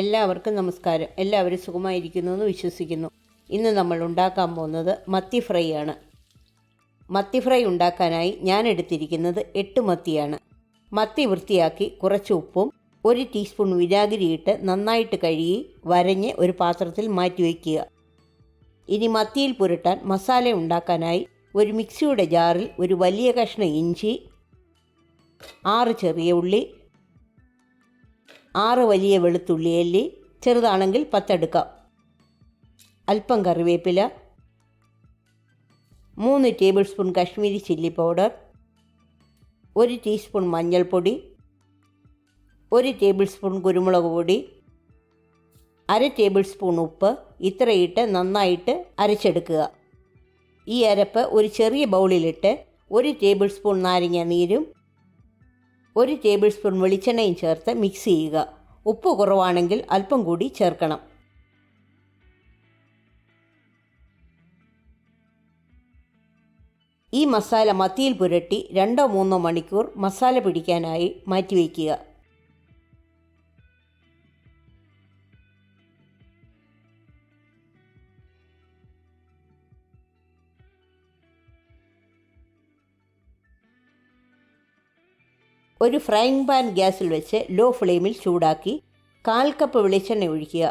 എല്ലാവർക്കും നമസ്കാരം. എല്ലാവരും സുഖമായിരിക്കുന്നു എന്ന് വിശ്വസിക്കുന്നു. ഇന്ന് നമ്മൾ ഉണ്ടാക്കാൻ പോകുന്നത് മത്തി ഫ്രൈ ആണ്. മത്തി ഫ്രൈ ഉണ്ടാക്കാനായി ഞാൻ എടുത്തിരിക്കുന്നത് 8 മത്തിയാണ്. മത്തി വൃത്തിയാക്കി കുറച്ച് ഉപ്പും 1 ടീസ്പൂൺ വിനാഗിരിയിട്ട് നന്നായിട്ട് കഴുകി വരഞ്ഞ് ഒരു പാത്രത്തിൽ മാറ്റി വയ്ക്കുക. ഇനി മത്തിയിൽ പുരട്ടാൻ മസാല ഉണ്ടാക്കാനായി ഒരു മിക്സിയുടെ ജാറിൽ ഒരു വലിയ കഷ്ണം ഇഞ്ചി, 6 ചെറിയ ഉള്ളി, 6 വലിയ വെളുത്തുള്ളി അല്ലി, ചെറുതാണെങ്കിൽ 10 എടുക്കാം, അല്പം കറിവേപ്പില, 3 table spoon Kashmiri chilli powder, 1 teaspoon മഞ്ഞൾപ്പൊടി, 1 ടേബിൾ സ്പൂൺ കുരുമുളക് പൊടി, 1/2 ടേബിൾ സ്പൂൺ ഉപ്പ്. ഇത്രയിട്ട് നന്നായിട്ട് അരച്ചെടുക്കുക. ഈ അരപ്പ് ഒരു ചെറിയ ബൗളിലിട്ട് 1 ടേബിൾ സ്പൂൺ നാരങ്ങ നീരും 1 ടേബിൾ സ്പൂൺ വെളിച്ചെണ്ണയും ചേർത്ത് മിക്സ് ചെയ്യുക. ഉപ്പ് കുറവാണെങ്കിൽ അല്പം കൂടി ചേർക്കണം. ഈ മസാല മത്തിയിൽ പുരട്ടി 2-3 മണിക്കൂർ മസാല പിടിക്കാനായി മാറ്റിവെക്കുക. ഒരു ഫ്രൈയിങ് പാൻ ഗ്യാസിൽ വെച്ച് ലോ ഫ്ലെയിമിൽ ചൂടാക്കി 1/4 കപ്പ് വെളിച്ചെണ്ണ ഒഴിക്കുക.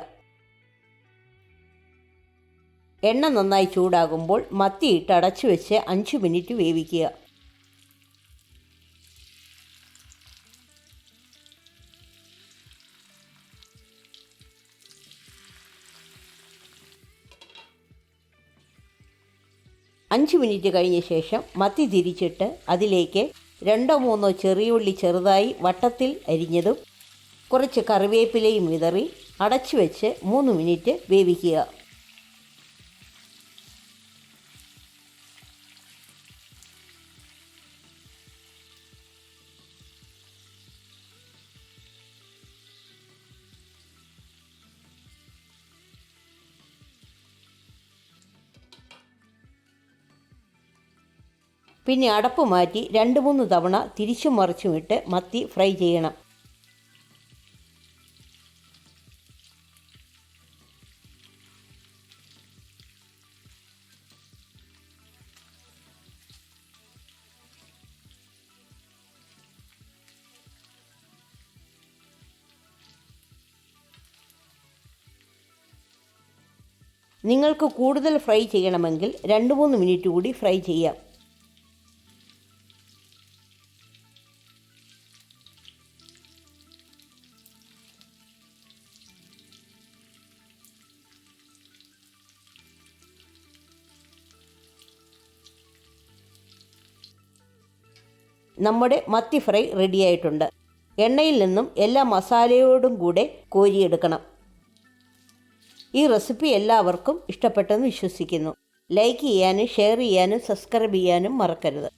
എണ്ണ നന്നായി ചൂടാകുമ്പോൾ മത്തിയിട്ട് അടച്ചു വെച്ച് 5 മിനിറ്റ് വേവിക്കുക. അഞ്ച് മിനിറ്റ് കഴിഞ്ഞ ശേഷം മത്തി തിരിച്ചിട്ട് അതിലേക്ക് 2-3 ചെറിയ ഉള്ളി ചെറുതായി വട്ടത്തിൽ അരിഞ്ഞതും കുറച്ച് കറിവേപ്പിലയും വിതറി അടച്ചു വെച്ച് 3 മിനിറ്റ് വേവിക്കുക. പിന്നെ അടപ്പ് മാറ്റി 2-3 തവണ തിരിച്ചും മറിച്ചുമിട്ട് മത്തി ഫ്രൈ ചെയ്യണം. നിങ്ങൾക്ക് കൂടുതൽ ഫ്രൈ ചെയ്യണമെങ്കിൽ 2-3 മിനിറ്റ് കൂടി ഫ്രൈ ചെയ്യാം. നമ്മുടെ മത്തി ഫ്രൈ റെഡിയായിട്ടുണ്ട്. എണ്ണയിൽ നിന്നും എല്ലാ മസാലയോടും കൂടെ കോരിയെടുക്കണം. ഈ റെസിപ്പി എല്ലാവർക്കും ഇഷ്ടപ്പെട്ടെന്ന് വിശ്വസിക്കുന്നു. ലൈക്ക് ചെയ്യാനും ഷെയർ ചെയ്യാനും സബ്സ്ക്രൈബ് ചെയ്യാനും മറക്കരുത്.